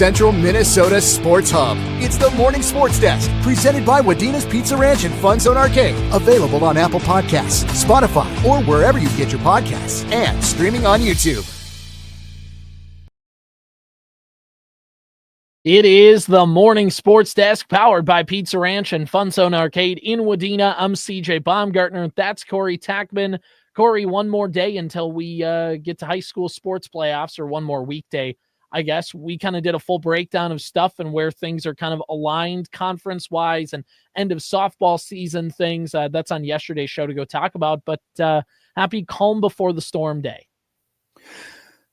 Central Minnesota Sports Hub. It's the Morning Sports Desk, presented by Wadena's Pizza Ranch and FunZone Arcade. Available on Apple Podcasts, Spotify, or wherever you get your podcasts, and streaming on YouTube. It is the Morning Sports Desk, powered by Pizza Ranch and FunZone Arcade in Wadena. I'm CJ Baumgartner. That's Corey Tackman. Corey, one more day until we get to high school sports playoffs, or one more weekday, I guess. We kind of did a full breakdown of stuff and where things are kind of aligned conference-wise and end of softball season things. That's on yesterday's show to go talk about. But happy calm before the storm day.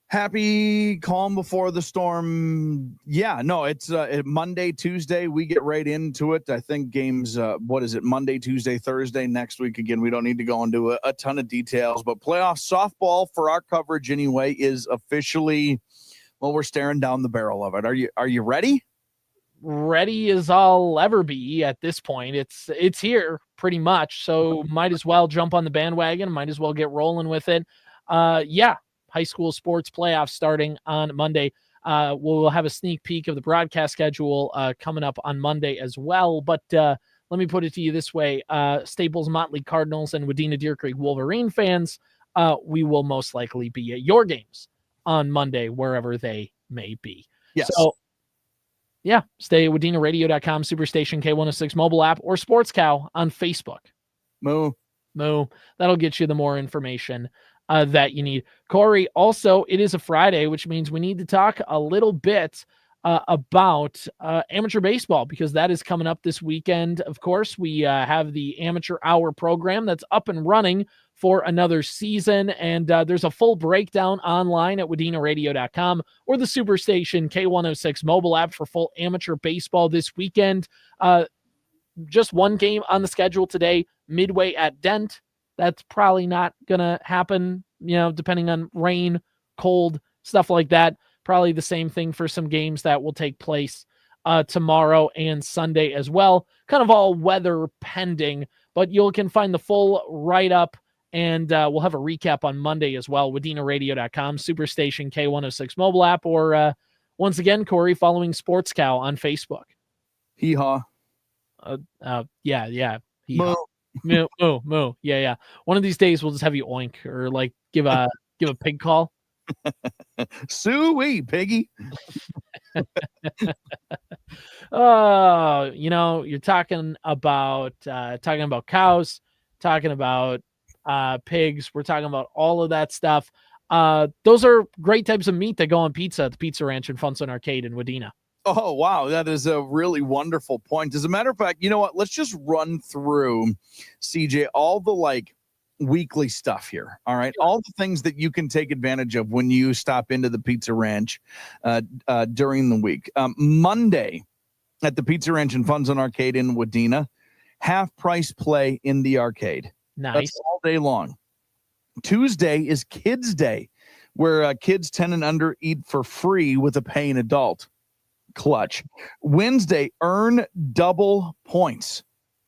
Happy calm before the storm. Yeah, no, it's Monday, Tuesday. We get right into it. I think games, Monday, Tuesday, Thursday next week. Again, we don't need to go into a ton of details, but playoff softball for our coverage anyway is officially, well, we're staring down the barrel of it. Are you ready? Ready as I'll ever be at this point. It's here pretty much. So might as well jump on the bandwagon. Might as well get rolling with it. Yeah. High school sports playoffs starting on Monday. We'll have a sneak peek of the broadcast schedule coming up on Monday as well. But let me put it to you this way. Staples Motley Cardinals and Wadena Deer Creek Wolverine fans, we will most likely be at your games on Monday, wherever they may be. Yes. So, yeah, stay at WadenaRadio.com, Superstation K106 mobile app, or Sports Cow on Facebook. Moo. That'll get you the more information that you need. Corey, also, it is a Friday, which means we need to talk a little bit about amateur baseball, because that is coming up this weekend. Of course, we have the Amateur Hour program that's up and running for another season, and there's a full breakdown online at WadenaRadio.com or the Superstation K106 mobile app for full amateur baseball this weekend. Just one game on the schedule today, Midway at Dent. That's probably not going to happen, depending on rain, cold, stuff like that. Probably the same thing for some games that will take place tomorrow and Sunday as well. Kind of all weather pending, but you can find the full write-up, and we'll have a recap on Monday as well. WadenaRadio.com, Superstation K106 mobile app, or once again, Corey, following Sports Cow on Facebook. Hee-haw. Yeah. Moo. Moo. Yeah. One of these days we'll just have you oink, or like give a pig call. Sue-wee, piggy. Oh, you're talking about cows, talking about pigs. We're talking about all of that stuff. Those are great types of meat that go on pizza at the Pizza Ranch and FunZone Arcade in Wadena. Oh, wow. That is a really wonderful point. As a matter of fact, you know what? Let's just run through, CJ, all the weekly stuff here. All right. All the things that you can take advantage of when you stop into the Pizza Ranch during the week. Monday at the Pizza Ranch and FunZone Arcade in Wadena, half price play in the arcade. Nice. That's all day long. Tuesday is Kids Day, where kids 10 and under eat for free with a paying adult. Clutch. Wednesday, earn double points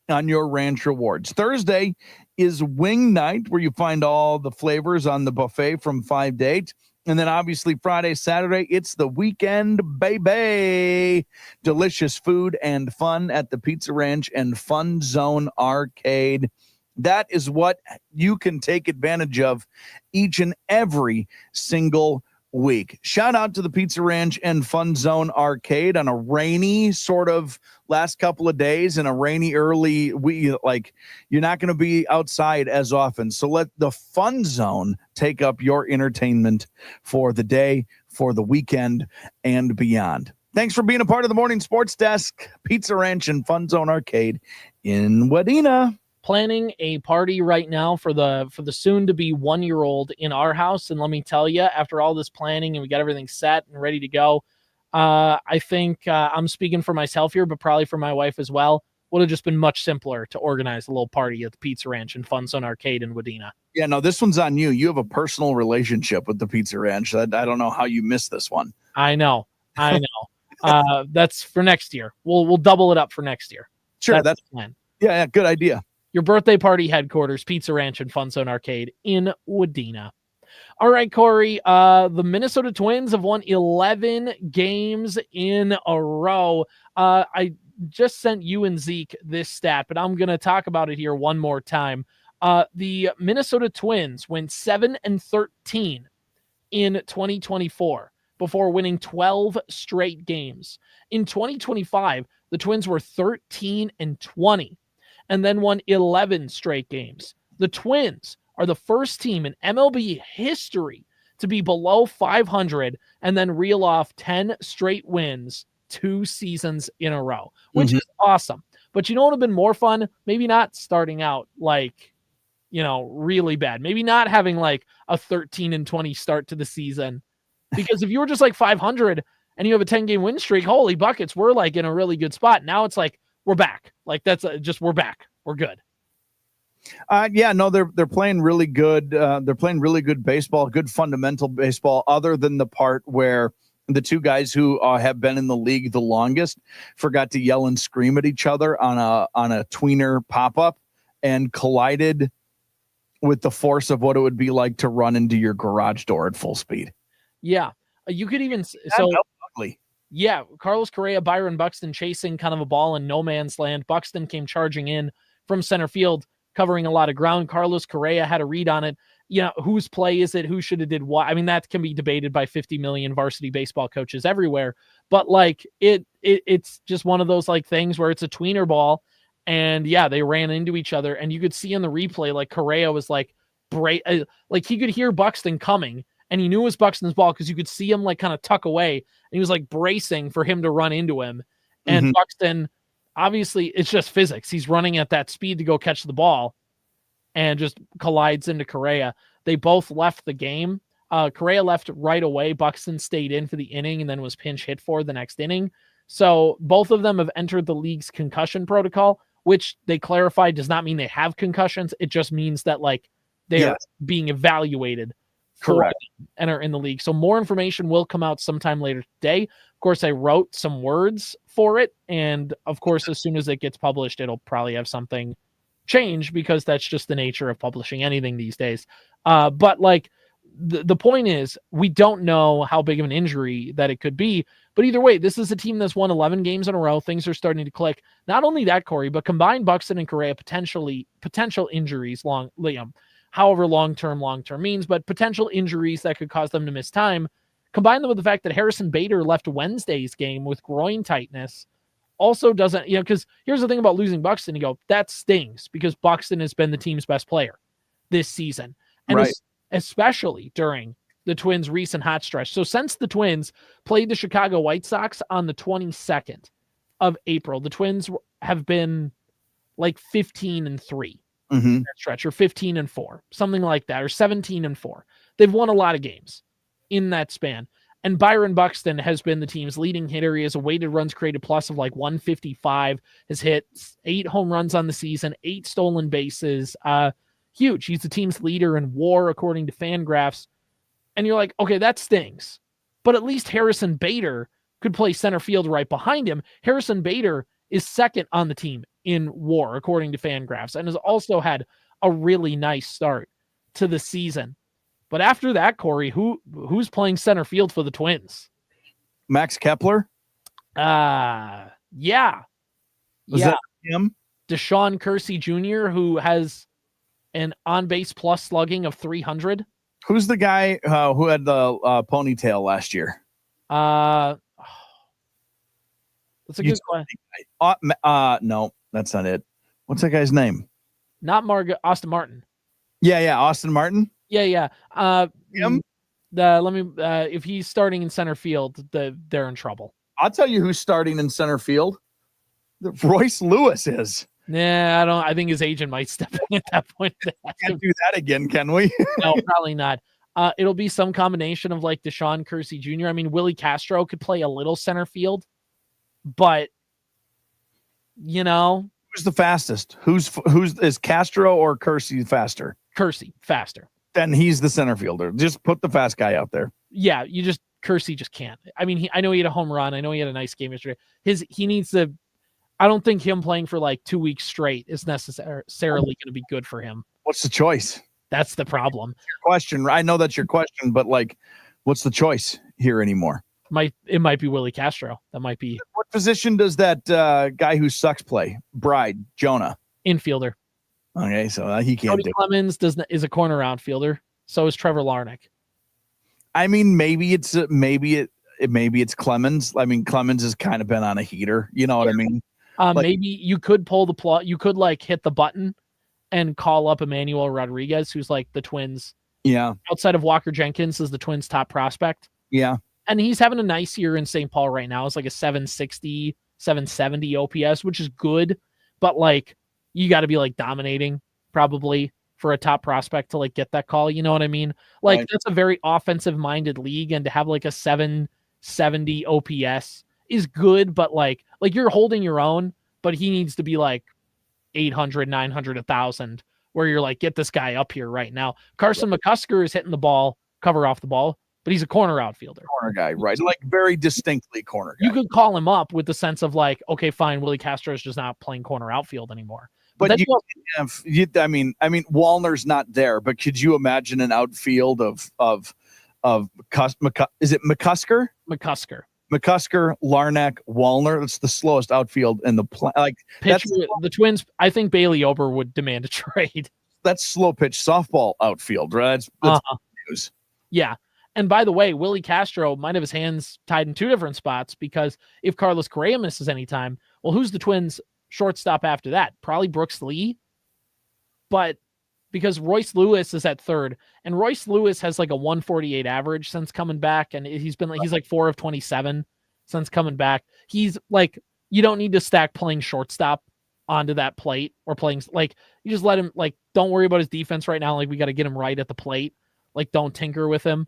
on your ranch rewards. Thursday is wing night, where you find all the flavors on the buffet from 5 to 8. And then obviously Friday, Saturday, it's the weekend, baby. Delicious food and fun at the Pizza Ranch and FunZone Arcade. That is what you can take advantage of each and every single week. Shout out to the Pizza Ranch and FunZone Arcade on a rainy sort of last couple of days and a rainy early week. You're not going to be outside as often. So let the FunZone take up your entertainment for the day, for the weekend, and beyond. Thanks for being a part of the Morning Sports Desk, Pizza Ranch and FunZone Arcade in Wadena. Planning a party right now for the soon to be 1-year-old in our house, and let me tell you, after all this planning and we got everything set and ready to go, I think I'm speaking for myself here, but probably for my wife as well, would have just been much simpler to organize a little party at the Pizza Ranch and FunZone Arcade in Wadena. Yeah, no, this one's on you. You have a personal relationship with the Pizza Ranch. I don't know how you missed this one. I know. That's for next year. We'll double it up for next year. Sure, that's the plan. Yeah, good idea. Your birthday party headquarters, Pizza Ranch and FunZone Arcade in Wadena. All right, Corey. The Minnesota Twins have won 11 games in a row. I just sent you and Zeke this stat, but I'm going to talk about it here one more time. The Minnesota Twins went 7-13 in 2024 before winning 12 straight games. In 2025, the Twins were 13-20 and then won 11 straight games. The Twins are the first team in MLB history to be below 500 and then reel off 10 straight wins 2 seasons in a row, which is awesome. But you know what would have been more fun? Maybe not starting out like, really bad. Maybe not having like a 13-20 start to the season. Because if you were just like 500 and you have a 10-game win streak, holy buckets, we're like in a really good spot. Now it's like, we're back. Like that's we're back. We're good. They're playing really good. They're playing really good baseball, good fundamental baseball, other than the part where the two guys who have been in the league the longest forgot to yell and scream at each other on a tweener pop-up and collided with the force of what it would be like to run into your garage door at full speed. Yeah. You could even ugly. Yeah, Carlos Correa, Byron Buxton chasing kind of a ball in no man's land. Buxton came charging in from center field, covering a lot of ground. Carlos Correa had a read on it. Whose play is it? Who should have did what? I mean, that can be debated by 50 million varsity baseball coaches everywhere. But like it's just one of those like things where it's a tweener ball, and they ran into each other, and you could see in the replay like Correa was like like he could hear Buxton coming, and he knew it was Buxton's ball because you could see him like kind of tuck away, and he was like bracing for him to run into him, and Buxton. Obviously, it's just physics. He's running at that speed to go catch the ball and just collides into Correa. They both left the game. Correa left right away. Buxton stayed in for the inning and then was pinch hit for the next inning. So both of them have entered the league's concussion protocol, which they clarified does not mean they have concussions. It just means that like they are being evaluated. Correct. And are in the league. So more information will come out sometime later today. Of course, I wrote some words for it. And of course, as soon as it gets published, it'll probably have something change because that's just the nature of publishing anything these days. But like the point is, we don't know how big of an injury that it could be. But either way, this is a team that's won 11 games in a row. Things are starting to click. Not only that, Corey, but combined Buxton and Correa potential injuries however long-term means, but potential injuries that could cause them to miss time. Combine them with the fact that Harrison Bader left Wednesday's game with groin tightness also doesn't, because here's the thing about losing Buxton. You go, that stings because Buxton has been the team's best player this season. And especially during the Twins' recent hot stretch. So since the Twins played the Chicago White Sox on the 22nd of April, the Twins have been like 15-3. That stretch, or 15-4, something like that, or 17-4. They've won a lot of games in that span. And Byron Buxton has been the team's leading hitter. He has a weighted runs created plus of like 155, has hit 8 home runs on the season, 8 stolen bases. Huge. He's the team's leader in WAR, according to FanGraphs. And you're like, okay, that stings. But at least Harrison Bader could play center field right behind him. Harrison Bader is second on the team in WAR, according to FanGraphs, and has also had a really nice start to the season. But after that, Corey, who's playing center field for the Twins? Max Kepler? Yeah. Was that him? Deshaun Kersey Jr., who has an on-base plus slugging of 300. Who's the guy who had the ponytail last year? That's a good question. No, that's not it. What's that guy's name? Not Austin Martin. Yeah, Austin Martin. Yeah. Him? If he's starting in center field, they're in trouble. I'll tell you who's starting in center field. Royce Lewis is. Nah, I think his agent might step in at that point. Can't do that again, can we? No, probably not. It'll be some combination of like Deshaun Kersey Jr. I mean, Willie Castro could play a little center field, but who's the fastest? Who's is Castro or Kersey faster? Kersey faster. Then he's the center fielder. Just put the fast guy out there. Yeah, Kersey just can't. I mean, I know he had a home run. I know he had a nice game yesterday. He needs to. I don't think him playing for like 2 weeks straight is necessarily going to be good for him. What's the choice? That's the problem. Question. I know that's your question, but like, what's the choice here anymore? It might be Willie Castro. That might be. What position does that guy who sucks play? Jonah. Infielder. Okay, so he can't Cody Clemens is a corner outfielder. So is Trevor Larnach. I mean, maybe it's Clemens. I mean, Clemens has kind of been on a heater. You know what I mean? Maybe you could pull the plug. You could like hit the button and call up Emmanuel Rodriguez, who's like the Twins. Yeah. Outside of Walker Jenkins is the Twins' top prospect. Yeah. And he's having a nice year in St. Paul right now. It's like a 760, 770 OPS, which is good. But like, you got to be like dominating probably for a top prospect to like get that call. You know what I mean? Like right. That's a very offensive minded league, and to have like a 770 OPS is good, but like you're holding your own, but he needs to be like 800, 900, 1,000, where you're like, get this guy up here right now. Carson McCusker is hitting the ball, cover off the ball, but he's a corner outfielder. Corner guy, right? Like very distinctly corner guy. You could call him up with the sense of like, okay, fine, Willie Castro is just not playing corner outfield anymore. But I mean, Wallner's not there, but could you imagine an outfield of is it McCusker? McCusker, Larnach, Wallner. That's the slowest outfield in the the Twins. I think Bailey Ober would demand a trade. That's slow pitch softball outfield, right? That's news. Yeah. And by the way, Willie Castro might have his hands tied in two different spots, because if Carlos Correa misses any time, well, who's the Twins' shortstop after that? Probably Brooks Lee. But because Royce Lewis is at third, and Royce Lewis has like a 148 average since coming back, and he's like 4 of 27 since coming back. He's like, you don't need to stack playing shortstop onto that plate, or playing like, you just let him, like, don't worry about his defense right now. Like, we got to get him right at the plate. Like, don't tinker with him.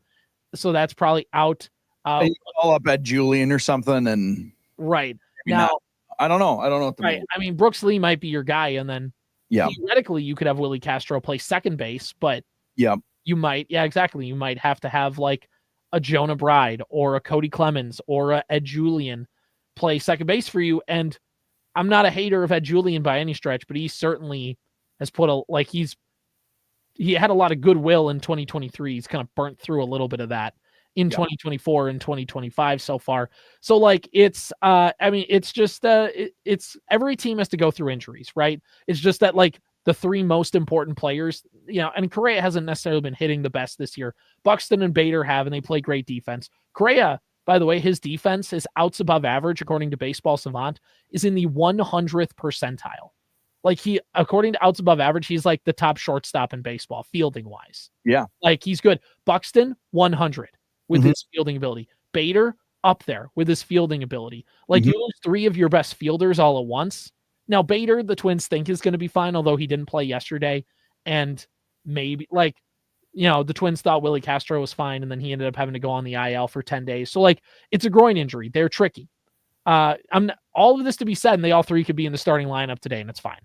So that's probably out. All up at Julian or something, and right now, I don't know. What the right. I mean, Brooks Lee might be your guy, and then theoretically you could have Willie Castro play second base, but you might, exactly. You might have to have like a Jonah Bride or a Cody Clemens or a Ed Julian play second base for you. And I'm not a hater of Ed Julian by any stretch, but he certainly has he had a lot of goodwill in 2023. He's kind of burnt through a little bit of that in 2024 and 2025 so far. So like, it's, it's just, it's every team has to go through injuries, right? It's just that like the three most important players, and Correa hasn't necessarily been hitting the best this year. Buxton and Bader have, and they play great defense. Correa, by the way, his defense, his outs above average, according to Baseball Savant, is in the 100th percentile. Like according to outs above average, he's like the top shortstop in baseball, fielding wise. Yeah. Like he's good. Buxton, 100 with his fielding ability. Bader, up there with his fielding ability. Like you lose three of your best fielders all at once. Now, Bader, the Twins think is going to be fine, although he didn't play yesterday. And maybe the Twins thought Willie Castro was fine, and then he ended up having to go on the IL for 10 days. So like, it's a groin injury. They're tricky. All of this to be said, and they all three could be in the starting lineup today, and it's fine.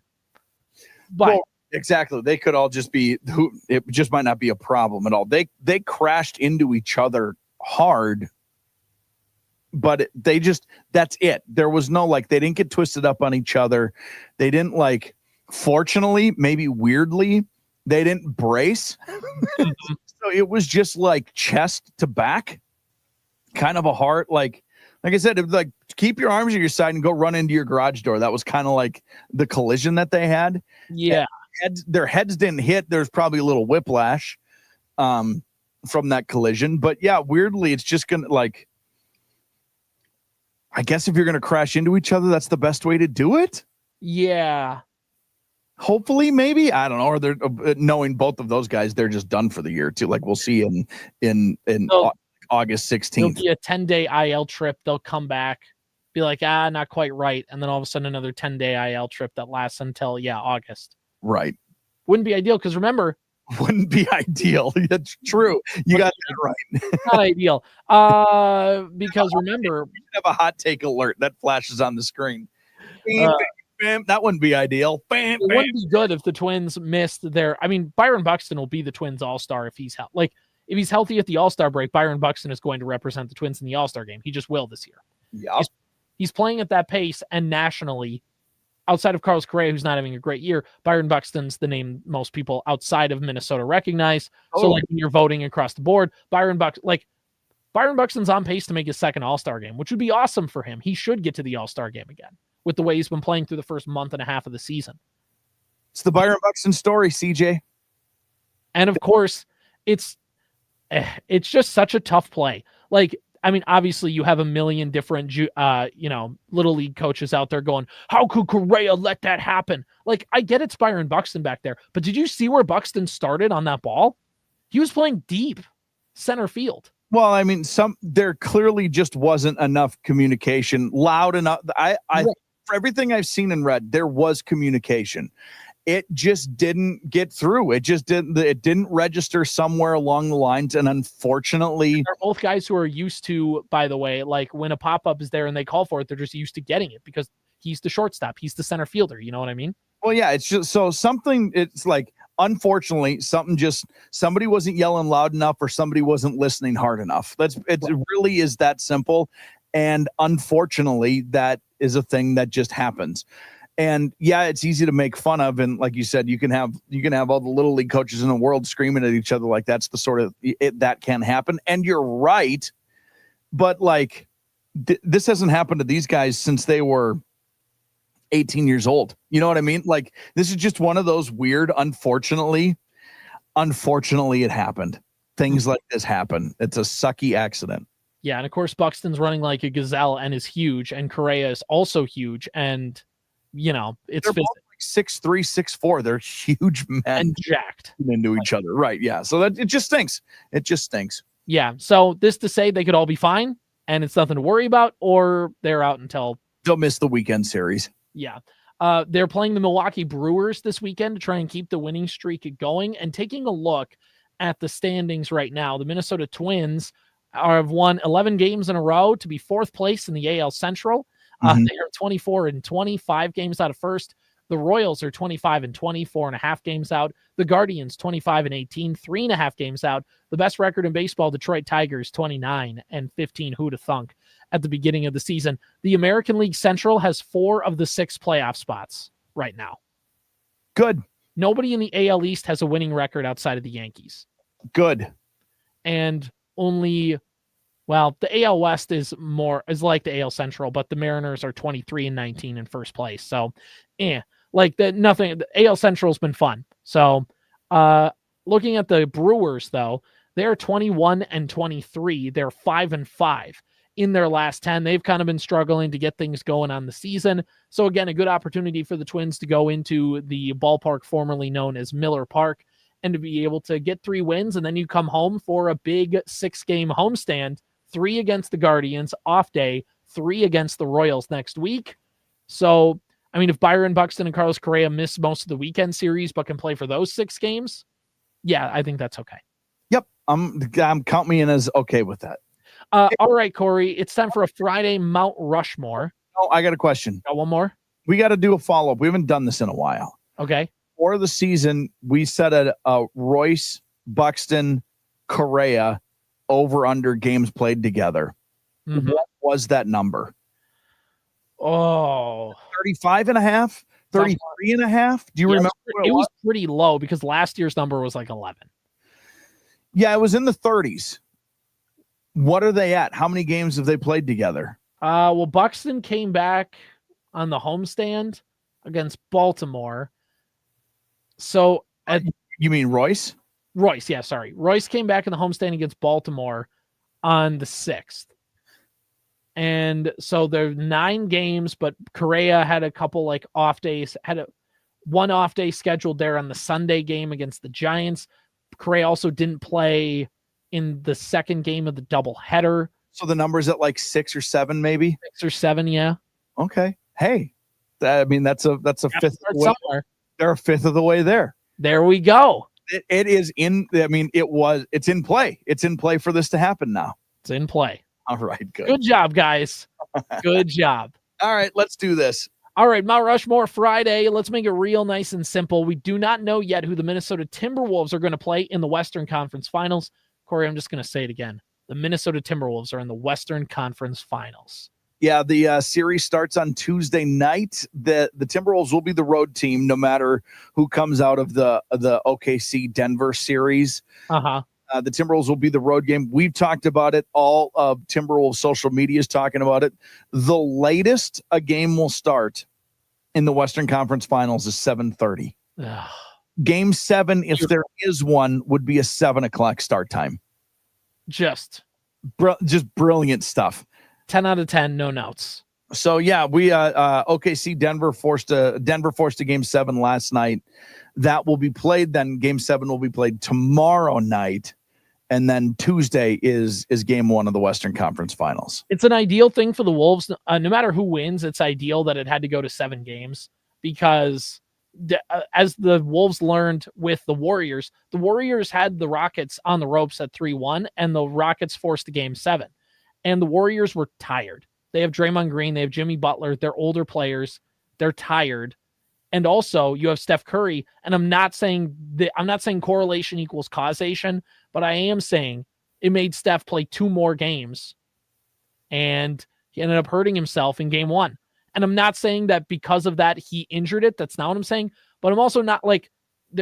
But exactly, they could all just be it just might not be a problem at all. They crashed into each other hard, but that's it. There was no they didn't get twisted up on each other. They didn't fortunately, maybe weirdly, they didn't brace. So it was just like chest to back, kind of a heart like I said, it was keep your arms at your side and go run into your garage door. That was kind of like the collision that they had. Yeah. Their heads didn't hit. There's probably a little whiplash from that collision. But yeah, weirdly, it's just going to I guess if you're going to crash into each other, that's the best way to do it. Yeah. Hopefully, maybe. I don't know. Or they're knowing both of those guys, they're just done for the year too. We'll see in August 16th. It'll be a 10-day IL trip. They'll come back, be like, not quite right. And then all of a sudden another 10-day IL trip that lasts until, August. Right. Wouldn't be ideal because remember. Wouldn't be ideal. That's true. You got that right. Not ideal. Because remember. You have a hot take alert that flashes on the screen. Bam, that wouldn't be ideal. Bam, it wouldn't be good if the Twins missed Byron Buxton will be the Twins all-star if he's if he's healthy at the All-Star break. Byron Buxton is going to represent the Twins in the All-Star game. He just will this year. Yeah. He's playing at that pace, and nationally, outside of Carlos Correa, who's not having a great year, Byron Buxton's the name most people outside of Minnesota recognize. So like when you're voting across the board, Byron Buxton's on pace to make his second All-Star game, which would be awesome for him. He should get to the All-Star game again with the way he's been playing through the first month and a half of the season. It's the Byron Buxton story, CJ. And of course, it's just such a tough play. Like, I mean, obviously you have a million different, little league coaches out there going, how could Correa let that happen? Like, I get it's Byron Buxton back there, but did you see where Buxton started on that ball? He was playing deep center field. Well, I mean, there clearly just wasn't enough communication loud enough. For everything I've seen and read, there was communication. It just didn't get through. It didn't register somewhere along the lines. And unfortunately, they're both guys who are used to, by the way, like when a pop-up is there and they call for it, they're just used to getting it because he's the shortstop. He's the center fielder. You know what I mean? Well, yeah, it's just it's like, unfortunately, somebody wasn't yelling loud enough or somebody wasn't listening hard enough. It really is that simple. And unfortunately, that is a thing that just happens. And yeah, it's easy to make fun of. And like you said, you can have all the little league coaches in the world screaming at each other. Like that's the sort of that can happen. And you're right. But like this hasn't happened to these guys since they were 18 years old. You know what I mean? Like this is just one of those weird, unfortunately it happened. Things like this happen. It's a sucky accident. Yeah. And of course, Buxton's running like a gazelle and is huge. And Correa is also huge. And it's they're both like 6'3", 6'4". They're huge men and jacked into each other. Right. Yeah. So that it just stinks. It just stinks. Yeah. So this to say they could all be fine and it's nothing to worry about, or they're out until they'll miss the weekend series. Yeah. They're playing the Milwaukee Brewers this weekend to try and keep the winning streak going. And taking a look at the standings right now, the Minnesota Twins have won 11 games in a row to be fourth place in the AL Central. They are 24-20, 5 games out of first. The Royals are 25-20, 4.5 games out. The Guardians 25-18, 3.5 games out. The best record in baseball, Detroit Tigers 29-15. Who'd have thunk at the beginning of the season? The American League Central has 4 of the 6 playoff spots right now. Good. Nobody in the AL East has a winning record outside of the Yankees. Good. And only, well, the AL West is like the AL Central, but the Mariners are 23-19 in first place. So, the AL Central's been fun. So, looking at the Brewers though, they're 21-23. They're 5-5 in their last 10. They've kind of been struggling to get things going on the season. So again, a good opportunity for the Twins to go into the ballpark formerly known as Miller Park and to be able to get 3 wins. And then you come home for a big 6-game homestand, 3 against the Guardians, off day, 3 against the Royals next week. So, I mean, if Byron Buxton and Carlos Correa miss most of the weekend series, but can play for those 6 games, yeah, I think that's okay. Yep. I'm count me in as okay with that. All right, Corey, it's time for a Friday Mount Rushmore. Oh, I got a question. Got one more? We got to do a follow-up. We haven't done this in a while. Okay. For the season, we set a Royce, Buxton, Correa over-under games played together. Mm-hmm. What was that number? Oh. 35.5? 33.5? Do you remember? It was pretty low because last year's number was like 11. Yeah, it was in the 30s. What are they at? How many games have they played together? Well, Buxton came back on the homestand against Baltimore. So you mean Royce? Royce, yeah, sorry. Royce came back in the homestand against Baltimore on the 6th. And so there are 9 games, but Correa had a couple like off days, one off day scheduled there on the Sunday game against the Giants. Correa also didn't play in the second game of the doubleheader. So the number's at like 6 or 7, maybe 6 or 7. Yeah. Okay. Hey, I mean, that's a fifth. Somewhere. They're a fifth of the way there. There we go. It is in. I mean, it's in play. It's in play for this to happen now. It's in play. All right. Good. Good job, guys. Good job. All right. Let's do this. All right. Mount Rushmore Friday. Let's make it real nice and simple. We do not know yet who the Minnesota Timberwolves are going to play in the Western Conference Finals. Corey, I'm just going to say it again. The Minnesota Timberwolves are in the Western Conference Finals. Yeah, the series starts on Tuesday night. The Timberwolves will be the road team no matter who comes out of the OKC Denver series. Uh-huh. The Timberwolves will be the road game. We've talked about it. All of Timberwolves social media is talking about it. The latest a game will start in the Western Conference Finals is 7:30. Game 7, if there is one, would be a 7:00 start time. Just brilliant stuff. 10 out of 10, no notes. So yeah, we OKC Denver forced a game 7 last night. That will be played. Then game 7 will be played tomorrow night, and then Tuesday is game 1 of the Western Conference Finals. It's an ideal thing for the Wolves. No matter who wins, it's ideal that it had to go to 7 games because as the Wolves learned with the Warriors had the Rockets on the ropes at 3-1, and the Rockets forced a game 7. And the Warriors were tired. They have Draymond Green. They have Jimmy Butler. They're older players. They're tired. And also you have Steph Curry. And I'm not saying correlation equals causation, but I am saying it made Steph play 2 more games. And he ended up hurting himself in game 1. And I'm not saying that because of that, he injured it. That's not what I'm saying. But I'm also not like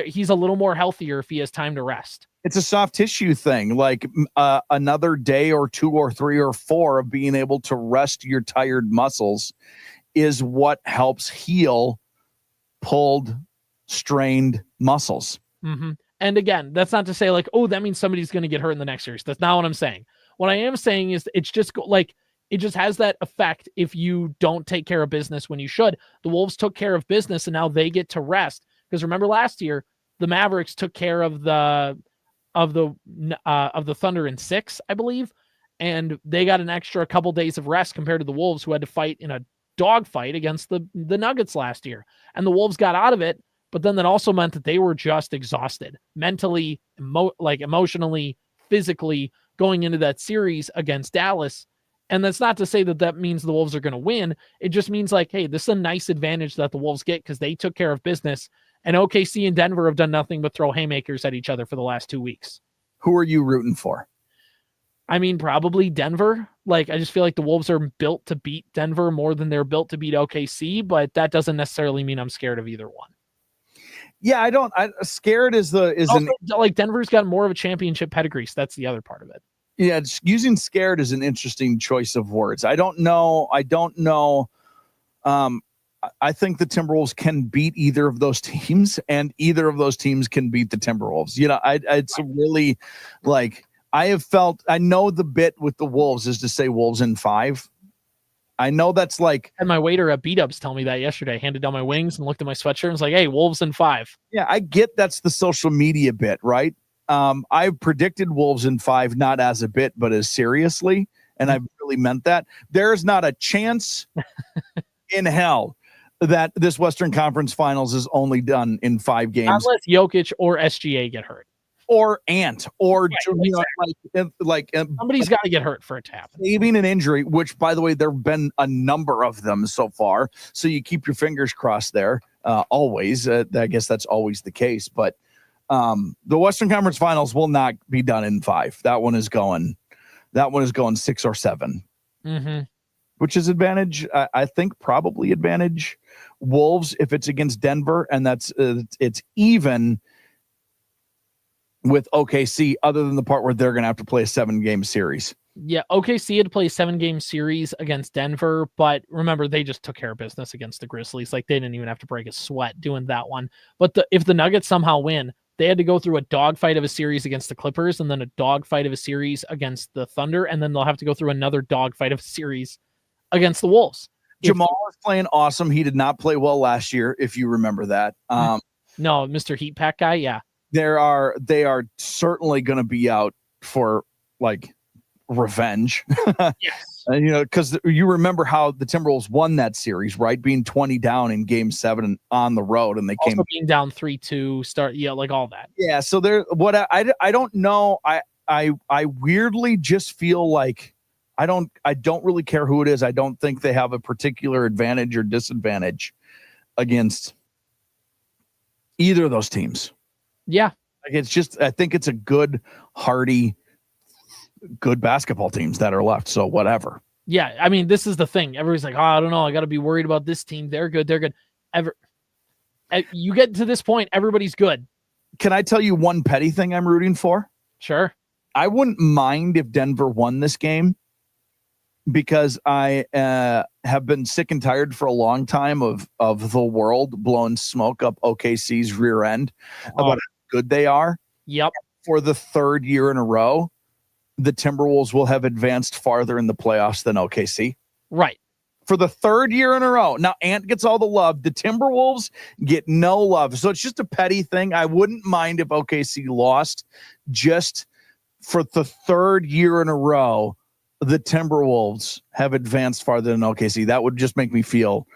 he's a little more healthier if he has time to rest. It's a soft tissue thing, like another day or 2 or 3 or 4 of being able to rest your tired muscles is what helps heal pulled, strained muscles. Mm-hmm. And again, that's not to say like, oh, that means somebody's going to get hurt in the next series. That's not what I'm saying. What I am saying is it's just it just has that effect if you don't take care of business when you should. The Wolves took care of business and now they get to rest. Because remember last year, the Mavericks took care of the Thunder in 6, I believe, and they got an extra couple days of rest compared to the Wolves, who had to fight in a dogfight against the Nuggets last year. And the Wolves got out of it, but then that also meant that they were just exhausted mentally, emotionally, physically going into that series against Dallas. And that's not to say that means the Wolves are going to win. It just means like, hey, this is a nice advantage that the Wolves get because they took care of business. And OKC and Denver have done nothing but throw haymakers at each other for the last 2 weeks. Who are you rooting for? I mean, probably Denver. Like, I just feel like the Wolves are built to beat Denver more than they're built to beat OKC, but that doesn't necessarily mean I'm scared of either one. Yeah, scared is like Denver's got more of a championship pedigree. So that's the other part of it. Yeah, using scared is an interesting choice of words. I don't know. I think the Timberwolves can beat either of those teams, and either of those teams can beat the Timberwolves. You know, it's really like I know the bit with the Wolves is to say Wolves in 5. I know that's like. I had my waiter at B-Dubs tell me that yesterday. I handed down my wings and looked at my sweatshirt and was like, hey, Wolves in 5. Yeah, I get that's the social media bit, right? I've predicted Wolves in 5, not as a bit, but as seriously. And I really meant that. There's not a chance in hell that this Western Conference Finals is only done in 5 games. Unless Jokic or SGA get hurt. Or Ant. Or somebody's got to get hurt for it to happen. Saving an injury, which, by the way, there have been a number of them so far. So you keep your fingers crossed there. Always. I guess that's always the case. But the Western Conference Finals will not be done in 5. That one is going 6 or 7. Mm-hmm. Which is advantage, I think, probably advantage Wolves if it's against Denver, and that's it's even with OKC, other than the part where they're going to have to play a 7-game series. Yeah, OKC had to play a 7-game series against Denver, but remember, they just took care of business against the Grizzlies. Like, they didn't even have to break a sweat doing that one. But if the Nuggets somehow win, they had to go through a dogfight of a series against the Clippers, and then a dogfight of a series against the Thunder, and then they'll have to go through another dogfight of a series against the Wolves. Jamal is playing awesome. He did not play well last year, if you remember that. No, Mr. Heat Pack guy, yeah. They are certainly going to be out for like revenge. Yes. Because you remember how the Timberwolves won that series, right? Being 20 down in game 7 on the road, and they also being down 3-2, like all that. Yeah. So I don't know. I weirdly just feel like I don't really care who it is. I don't think they have a particular advantage or disadvantage against either of those teams. Yeah. It's just, I think it's a good, hardy, good basketball teams that are left. So whatever. Yeah, I mean, this is the thing. Everybody's like, oh, I don't know. I got to be worried about this team. They're good. They're good. You get to this point, everybody's good. Can I tell you one petty thing I'm rooting for? Sure. I wouldn't mind if Denver won this game, because I have been sick and tired for a long time of the world blowing smoke up OKC's rear end about how good they are. Yep. For the third year in a row, the Timberwolves will have advanced farther in the playoffs than OKC. Right. For the third year in a row. Now, Ant gets all the love. The Timberwolves get no love. So it's just a petty thing. I wouldn't mind if OKC lost. Just for the third year in a row, the Timberwolves have advanced farther than OKC. That would just make me feel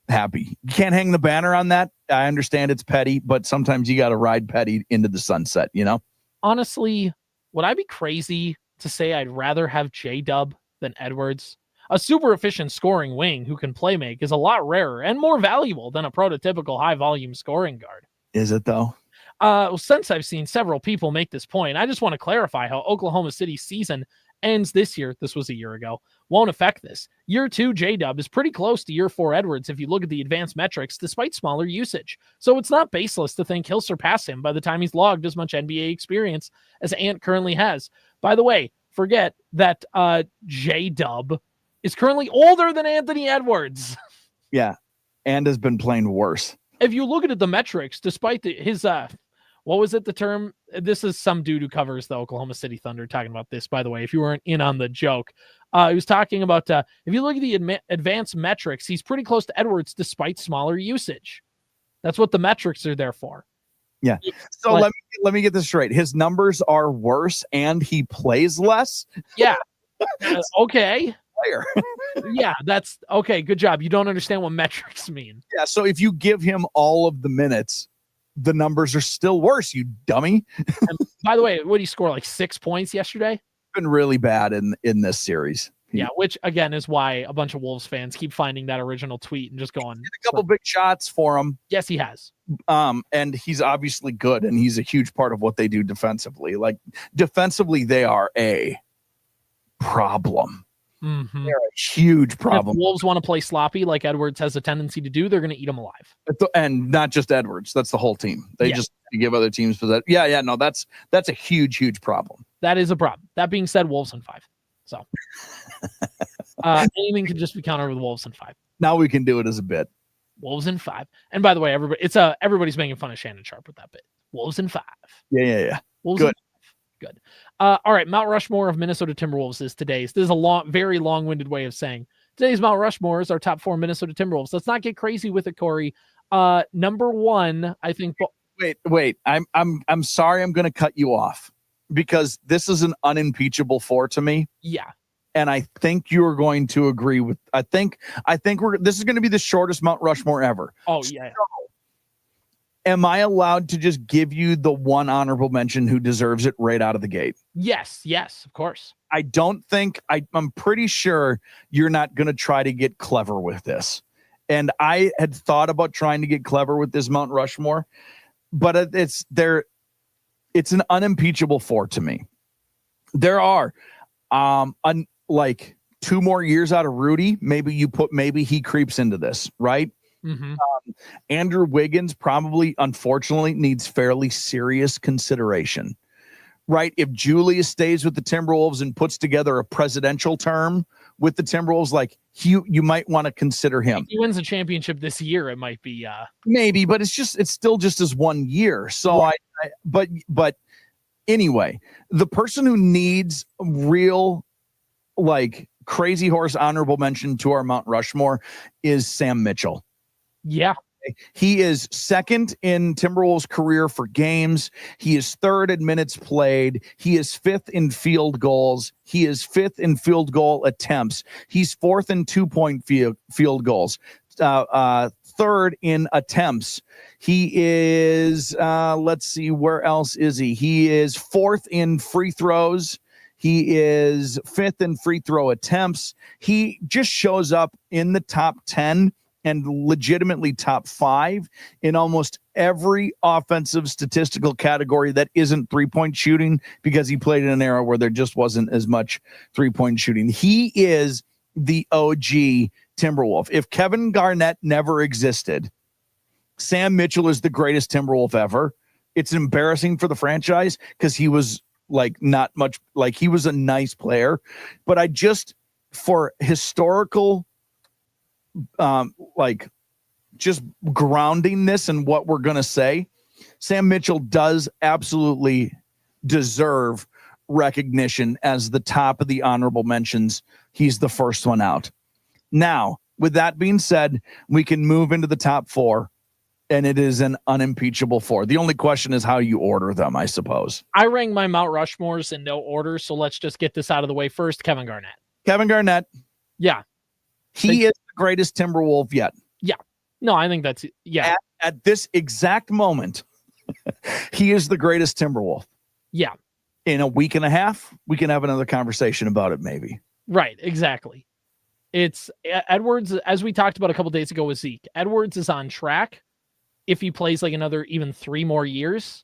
happy. You can't hang the banner on that. I understand it's petty, but sometimes you got to ride petty into the sunset, you know? Honestly, would I be crazy to say I'd rather have J-Dub than Edwards? A super efficient scoring wing who can play make is a lot rarer and more valuable than a prototypical high volume scoring guard. Is it though? Since I've seen several people make this point, I just want to clarify how Oklahoma City's season ends this year. This was a year ago. Won't affect this. Year 2 J-Dub is pretty close to year 4 Edwards if you look at the advanced metrics, despite smaller usage. So it's not baseless to think he'll surpass him by the time he's logged as much NBA experience as Ant currently has. By the way, forget that J-Dub is currently older than Anthony Edwards. Yeah, and has been playing worse. If you look at the metrics, despite his what was it, the term? This is some dude who covers the Oklahoma City Thunder talking about this, by the way, if you weren't in on the joke. He was talking about, if you look at the advanced metrics, he's pretty close to Edwards despite smaller usage. That's what the metrics are there for. Yeah. So let me get this straight. His numbers are worse and he plays less? Yeah. Okay. Player. Yeah, that's okay. Good job. You don't understand what metrics mean. Yeah. So if you give him all of the minutes, the numbers are still worse, you dummy. And by the way, what did he score, like 6 points yesterday? Been really bad in this series. Yeah, which again is why a bunch of Wolves fans keep finding that original tweet and just going. A couple big shots for him. Yes, he has. And he's obviously good, and he's a huge part of what they do defensively. Like defensively, they are a problem. Mm-hmm. They're a huge problem. If Wolves want to play sloppy like Edwards has a tendency to do, they're going to eat them alive. And not just Edwards. That's the whole team. They just give other teams for that. Yeah. No, that's a huge problem. That is a problem. That being said, Wolves in 5. So anything can just be countered with Wolves in 5. Now we can do it as a bit. Wolves in 5. And by the way, everybody's making fun of Shannon Sharp with that bit. Wolves in 5. Yeah. Wolves good. In 5. Good. All right. Mount Rushmore of Minnesota Timberwolves is today's. This is a very long-winded way of saying today's Mount Rushmore is our top 4 Minnesota Timberwolves. Let's not get crazy with it, Corey. Number 1, I think. Wait. I'm sorry. I'm going to cut you off because this is an unimpeachable 4 to me. Yeah. And I think you are going to agree with. I think this is going to be the shortest Mount Rushmore ever. Oh yeah. So, am I allowed to just give you the one honorable mention who deserves it right out of the gate? Yes, of course. I don't think I'm pretty sure you're not going to try to get clever with this. And I had thought about trying to get clever with this Mount Rushmore, but it's an unimpeachable 4 to me. There are like 2 more years out of Rudy. Maybe he creeps into this, right? Mm-hmm. Andrew Wiggins probably, unfortunately, needs fairly serious consideration, right? If Julius stays with the Timberwolves and puts together a presidential term with the Timberwolves, like you might want to consider him. If he wins a championship this year, it might be maybe, but it's still just as 1 year. So right. But anyway, the person who needs real like crazy horse honorable mention to our Mount Rushmore is Sam Mitchell. Yeah. He is 2nd in Timberwolves career for games. He is 3rd in minutes played. He is 5th in field goals. He is 5th in field goal attempts. He's 4th in 2-point field goals. 3rd in attempts. He is, let's see, where else is he? He is 4th in free throws. He is 5th in free throw attempts. He just shows up in the top 10 and legitimately top 5 in almost every offensive statistical category that isn't 3-point shooting, because he played in an era where there just wasn't as much 3-point shooting. He is the OG Timberwolf. If Kevin Garnett never existed, Sam Mitchell is the greatest Timberwolf ever. It's embarrassing for the franchise because he was like not much, like he was a nice player, but I just, for historical, like just grounding this and what we're going to say, Sam Mitchell does absolutely deserve recognition as the top of the honorable mentions. He's the first one out. Now, with that being said, we can move into the top four, and it is an unimpeachable four. The only question is how you order them, I suppose. I rank my Mount Rushmores in no order, so let's just get this out of the way first. Kevin Garnett. Kevin Garnett. Yeah. He is the greatest Timberwolf yet. Yeah. No, I think that's, yeah. At this exact moment, he is the greatest Timberwolf. Yeah. In a week and a half, we can have another conversation about it, maybe. Right, exactly. It's Edwards, as we talked about a couple days ago with Zeke. Edwards is on track if he plays like another even 3 more years,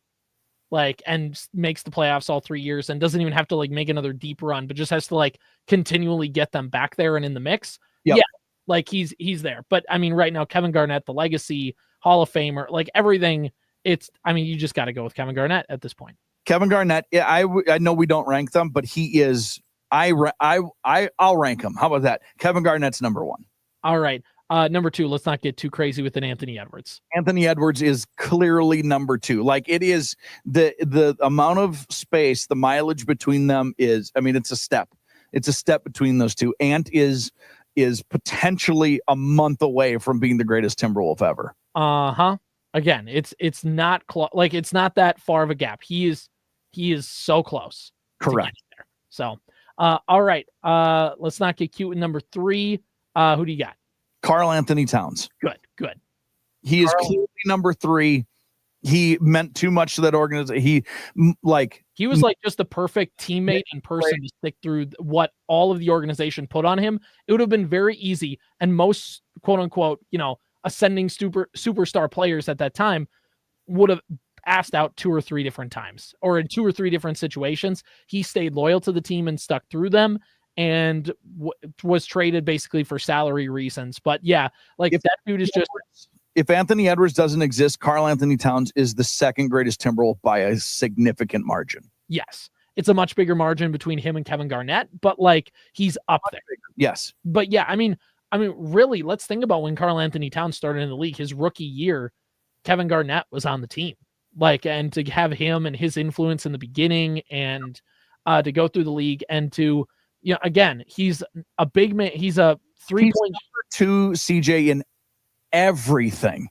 like, and makes the playoffs all 3 years and doesn't even have to like make another deep run, but just has to like continually get them back there and in the mix. Yep. Yeah, like he's there. But I mean, right now, Kevin Garnett, the legacy, Hall of Famer, like everything. It's, I mean, you just got to go with Kevin Garnett at this point. Kevin Garnett, yeah, I know we don't rank them, but he is. I'll rank him. How about that? Kevin Garnett's number one. All right. Number two, let's not get too crazy with an Anthony Edwards. Anthony Edwards is clearly number two. Like it is the amount of space, the mileage between them is, I mean, it's a step. It's a step between those two. Ant is potentially a month away from being the greatest Timberwolf ever. Uh-huh. Again, it's not like it's not that far of a gap. He is so close. Correct. There. So, all right. Let's not get cute with number three. Who do you got? Karl Anthony Towns. Good. He is clearly number three. He meant too much to that organization. He was like just the perfect teammate and person to stick through what all of the organization put on him. It would have been very easy, and most quote unquote, ascending superstar players at that time would have asked out 2 or 3 different times, or in 2 or 3 different situations. He stayed loyal to the team and stuck through them, and was traded basically for salary reasons. But yeah, like if that dude is just. If Anthony Edwards doesn't exist, Karl Anthony Towns is the second greatest Timberwolf by a significant margin. Yes. It's a much bigger margin between him and Kevin Garnett, but like he's up there. Yes. But yeah, I mean, really, let's think about when Karl Anthony Towns started in the league. His rookie year, Kevin Garnett was on the team. Like, and to have him and his influence in the beginning, and to go through the league, and to, again, he's a big man. He's a 3-point two CJ in everything.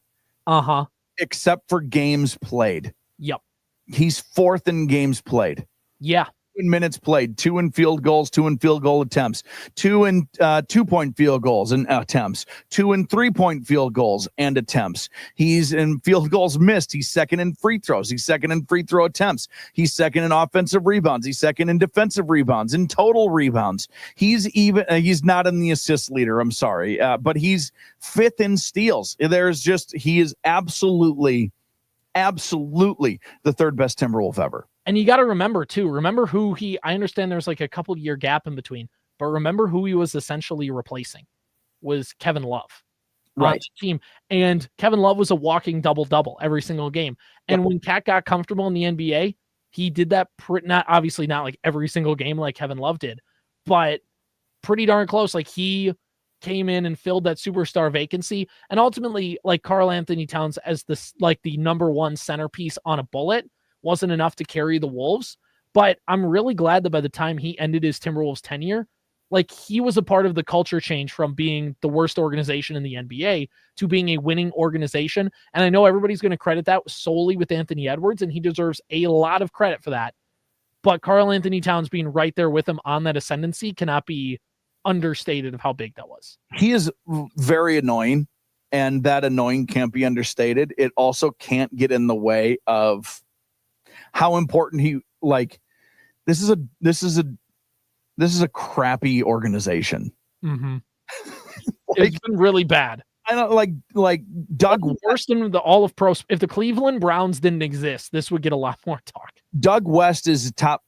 Except for games played. Yep. He's 4th in games played. Yeah. 2 in minutes played, 2 in field goals, 2 in field goal attempts, 2 in 2-point field goals and attempts, 2 in 3-point field goals and attempts. He's in field goals missed. He's second in free throws. He's second in free throw attempts. He's second in offensive rebounds. He's second in defensive rebounds, in total rebounds. He's he's not in the assist leader. I'm sorry. But he's 5th in steals. He is absolutely the 3rd best Timberwolf ever. And you got to remember who I understand there's like a couple year gap in between, but remember who he was essentially replacing was Kevin Love. Right. Team. And Kevin Love was a walking double-double every single game. And when Cat got comfortable in the NBA, he did that not like every single game like Kevin Love did, but pretty darn close. Like he came in and filled that superstar vacancy. And ultimately, like Karl Anthony Towns as the number one centerpiece on a bullet wasn't enough to carry the Wolves. But I'm really glad that by the time he ended his Timberwolves tenure, like he was a part of the culture change from being the worst organization in the NBA to being a winning organization. And I know everybody's going to credit that solely with Anthony Edwards, and he deserves a lot of credit for that. But Karl Anthony Towns being right there with him on that ascendancy cannot be understated of how big that was. He is very annoying, and that annoying can't be understated. It also can't get in the way of how important this is a crappy organization. Mm-hmm. It's been really bad. I don't like Doug West in the all of pro. If the Cleveland Browns didn't exist, this would get a lot more talk. Doug West is top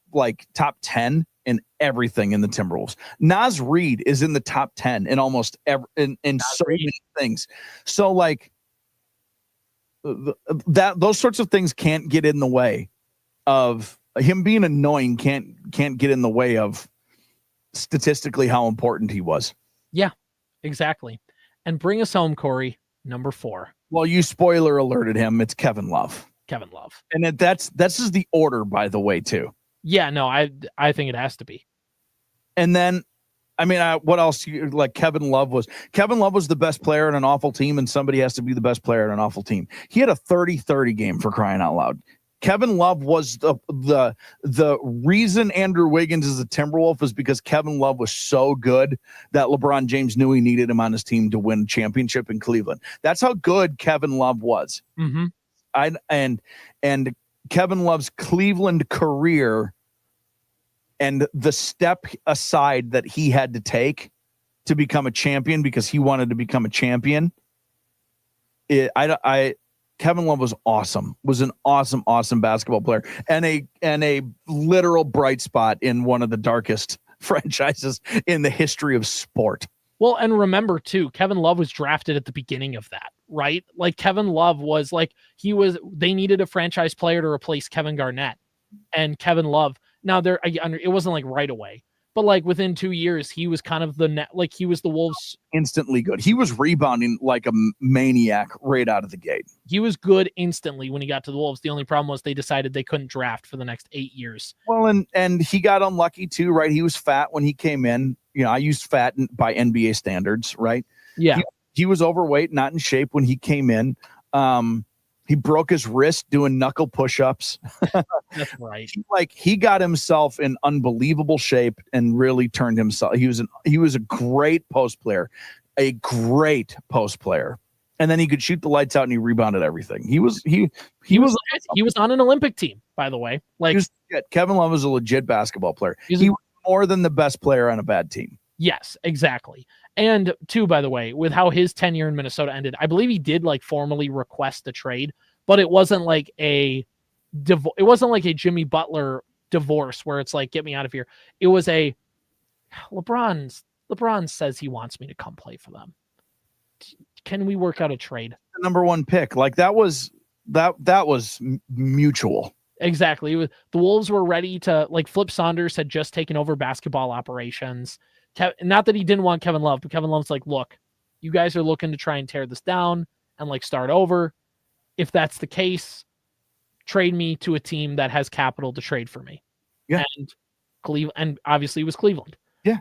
10 in everything in the Timberwolves. Naz Reid is in the top 10 in almost in so many things. So like those sorts of things can't get in the way of him being annoying. Can't get in the way of statistically how important he was. Yeah, exactly. And bring us home, Corey, number 4. Well, you spoiler alerted him. It's Kevin Love. Kevin Love. And that's is the order, by the way, too. Yeah, no, I think it has to be. And then, I mean, what else? Like Kevin Love was the best player in an awful team, and somebody has to be the best player in an awful team. He had a 30-30 game, for crying out loud. Kevin Love was the reason Andrew Wiggins is a Timberwolf is because Kevin Love was so good that LeBron James knew he needed him on his team to win a championship in Cleveland. That's how good Kevin Love was. Mm-hmm. And Kevin Love's Cleveland career and the step aside that he had to take to become a champion because he wanted to become a champion. Kevin Love was awesome, was an awesome basketball player and a literal bright spot in one of the darkest franchises in the history of sport. Well, and remember too, Kevin Love was drafted at the beginning of that, right? Like Kevin Love was like, they needed a franchise player to replace Kevin Garnett, and Kevin Love. Now it wasn't like right away, but like within 2 years, he was kind of he was the Wolves instantly good. He was rebounding like a maniac right out of the gate. He was good instantly when he got to the Wolves. The only problem was they decided they couldn't draft for the next 8 years. Well, and he got unlucky too, right? He was fat when he came in. You know, I used fat by NBA standards, right? Yeah. He was overweight, not in shape when he came in. He broke his wrist doing knuckle push-ups. That's right. He got himself in unbelievable shape and really turned himself. He was a great post player, and then he could shoot the lights out and he rebounded everything. He was on an Olympic team, by the way. Like Kevin Love was a legit basketball player. He was more than the best player on a bad team. Yes, exactly. And two, by the way, with how his tenure in Minnesota ended, I believe he did like formally request a trade, but it wasn't like it wasn't like a Jimmy Butler divorce where it's like, get me out of here. It was a LeBron says he wants me to come play for them. Can we work out a trade? The number 1 pick. Like that was mutual. Exactly. The Wolves were ready to, like, Flip Saunders had just taken over basketball operations. Not that he didn't want Kevin Love, but Kevin Love's like, look, you guys are looking to try and tear this down and like start over. If that's the case, trade me to a team that has capital to trade for me. Yeah. And obviously it was Cleveland. Yeah.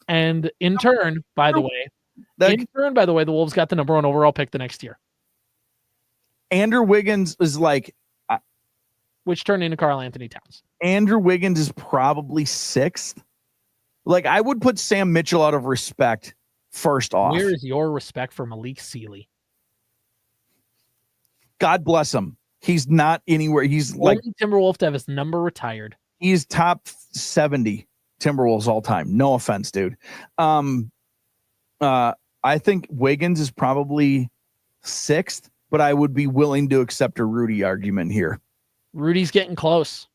And in turn, by the way, the Wolves got the number 1 overall pick the next year. Andrew Wiggins is like, which turned into Karl Anthony Towns. Andrew Wiggins is probably 6th. Like, I would put Sam Mitchell out of respect first off. Where is your respect for Malik Sealy? God bless him. He's not anywhere. He's like Timberwolf to have his number retired. He's top 70 Timberwolves all time. No offense, dude. I think Wiggins is probably 6th, but I would be willing to accept a Rudy argument here. Rudy's getting close.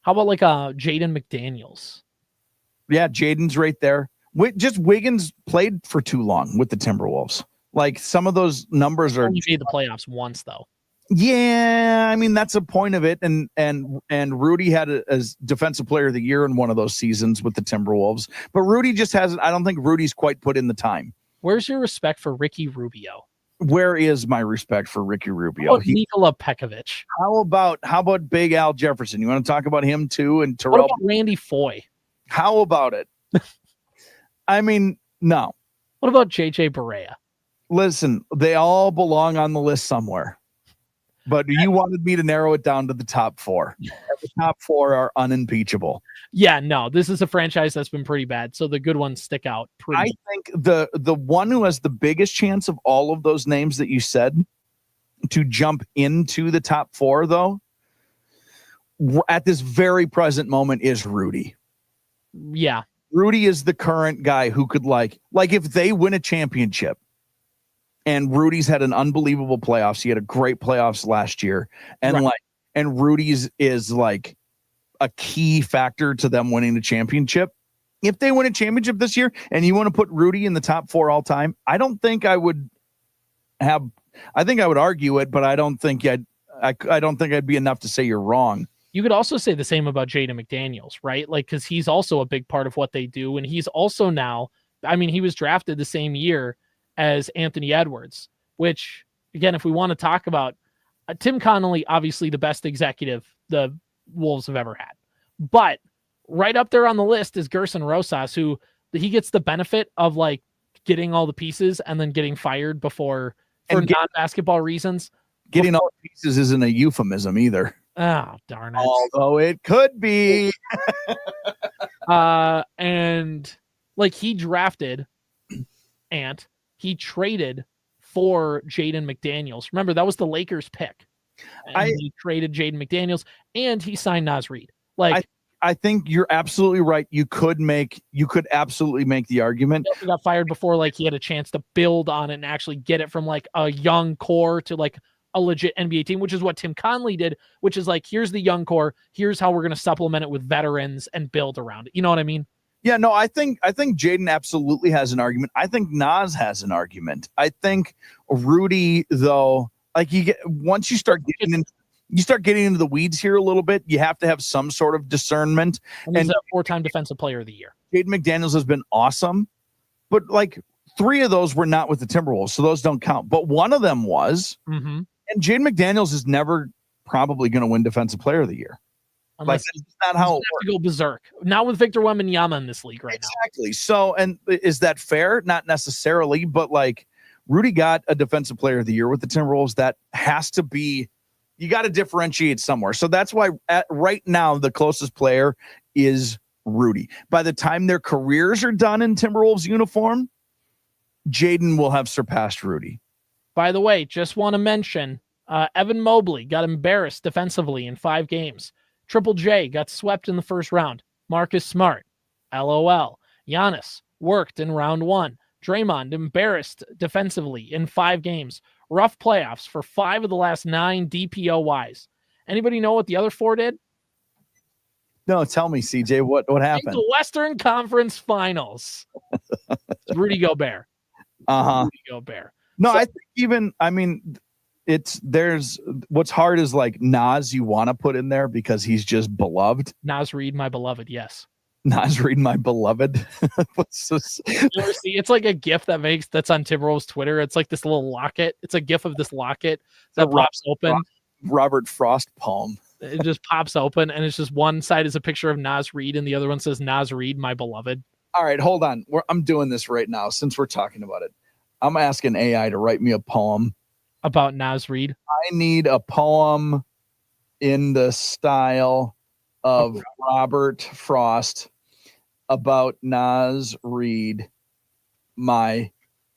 How about like Jaden McDaniels? Yeah, Jaden's right there. Just Wiggins played for too long with the Timberwolves. Like some of those numbers are. He made the playoffs once though. Yeah, I mean that's a point of it, and Rudy had as defensive player of the year in one of those seasons with the Timberwolves. But Rudy just hasn't. I don't think Rudy's quite put in the time. Where's your respect for Ricky Rubio? Where is my respect for Ricky Rubio? Nikola Pekovic. How about Big Al Jefferson? You want to talk about him too? And Terrell. What about Randy Foye? How about it? I mean, no. What about JJ Barea? Listen, they all belong on the list somewhere. But you wanted me to narrow it down to the top 4. The top 4 are unimpeachable. Yeah, no, this is a franchise that's been pretty bad, so the good ones stick out. I think the one who has the biggest chance of all of those names that you said to jump into the top 4, though, at this very present moment is Rudy. Yeah. Rudy is the current guy who could like if they win a championship, and Rudy's had an unbelievable playoffs. He had a great playoffs last year. And Rudy's is like a key factor to them winning the championship. If they win a championship this year and you want to put Rudy in the top 4 all time, I don't think I would argue it, but I don't think I'd be enough to say you're wrong. You could also say the same about Jaden McDaniels, right? Like, because he's also a big part of what they do. And he's also now, I mean, he was drafted the same year as Anthony Edwards, which, again, if we want to talk about Tim Connolly, obviously the best executive the Wolves have ever had. But right up there on the list is Gerson Rosas, who he gets the benefit of like getting all the pieces and then getting fired for non-basketball reasons. Getting all the pieces isn't a euphemism either. Oh, darn it. Although it could be. And like he drafted Ant, he traded for Jaden McDaniels. Remember, that was the Lakers pick. And he traded Jaden McDaniels and he signed Naz Reid. Like, I think you're absolutely right. You could absolutely make the argument. He got fired before like he had a chance to build on it and actually get it from like a young core to like a legit NBA team, which is what Tim Connolly did, which is like, here's the young core. Here's how we're going to supplement it with veterans and build around it. You know what I mean? Yeah, no, I think Jaden absolutely has an argument. I think Naz has an argument. I think Rudy, though, like once you start getting into the weeds here a little bit, you have to have some sort of discernment. And he's a 4-time defensive player of the year. Jaden McDaniels has been awesome, but like 3 of those were not with the Timberwolves, so those don't count. But one of them was. Mm-hmm. And Jaden McDaniels is never probably going to win Defensive Player of the Year. Unless like, that's not how it works. To go berserk. Not with Victor Wembanyama in this league right now. Exactly. So, and is that fair? Not necessarily, but like Rudy got a Defensive Player of the Year with the Timberwolves. That has to be, you got to differentiate somewhere. So that's why right now the closest player is Rudy. By the time their careers are done in Timberwolves uniform, Jaden will have surpassed Rudy. By the way, just want to mention Evan Mobley got embarrassed defensively in 5 games. Triple J got swept in the first round. Marcus Smart, LOL. Giannis worked in round 1. Draymond embarrassed defensively in 5 games. Rough playoffs for 5 of the last 9 DPOYs. Anybody know what the other 4 did? No, tell me, CJ, what happened? The Western Conference Finals. Rudy Gobert. Rudy Gobert. No, so, there's what's hard is like Naz you want to put in there because he's just beloved. Naz Reid, my beloved, yes. Naz Reid, my beloved. You ever see, it's like a GIF that's on Timberwolves Twitter. It's like this little locket. It's a GIF of this locket that pops open. Robert Frost poem. It just pops open and it's just one side is a picture of Naz Reid and the other one says Naz Reid, my beloved. All right, hold on. I'm doing this right now since we're talking about it. I'm asking AI to write me a poem about Naz Reid. I need a poem in the style of Robert Frost about Naz Reid, my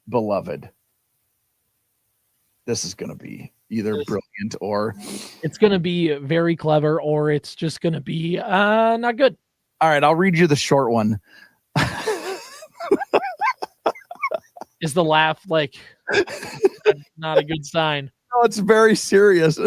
beloved. This is going to be either brilliant or it's going to be very clever, or it's just going to be not good. All right, I'll read you the short one. Is the laugh like not a good sign? No, it's very serious.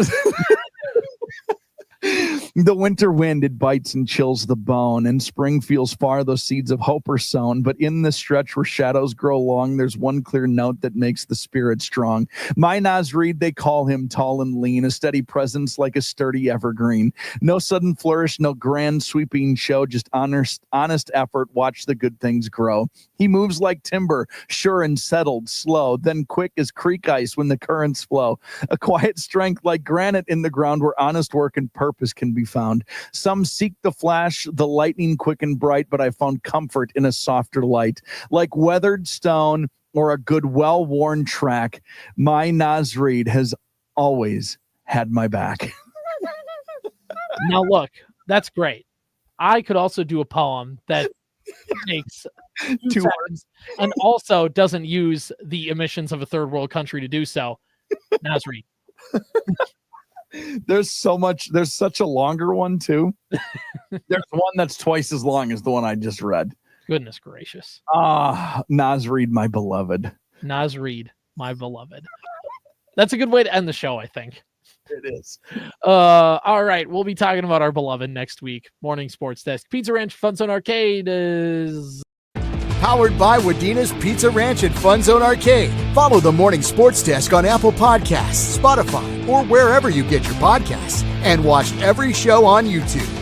The winter wind, it bites and chills the bone, and spring feels far, those seeds of hope are sown. But in the stretch where shadows grow long, there's one clear note that makes the spirit strong. My Naz Reid, they call him tall and lean, a steady presence like a sturdy evergreen. No sudden flourish, no grand sweeping show, just honest effort, watch the good things grow. He moves like timber, sure and settled, slow, then quick as creek ice when the currents flow. A quiet strength like granite in the ground where honest work and purpose can be found. Some seek the flash, the lightning quick and bright, but I found comfort in a softer light. Like weathered stone or a good well-worn track, my Naz Reid has always had my back. Now look, that's great. I could also do a poem that takes 2 seconds and also doesn't use the emissions of a third world country to do so. Naz Reid. There's such a longer one too. There's one that's twice as long as the one I just read. Goodness gracious. Naz Reid, my beloved. Naz Reid, my beloved. That's a good way to end the show, I think. It is. All right. We'll be talking about our beloved next week. Morning Sports Desk. Pizza Ranch FunZone Arcade is Powered by Wadena's Pizza Ranch and FunZone Arcade. Follow the Morning Sports Desk on Apple Podcasts, Spotify, or wherever you get your podcasts. And watch every show on YouTube.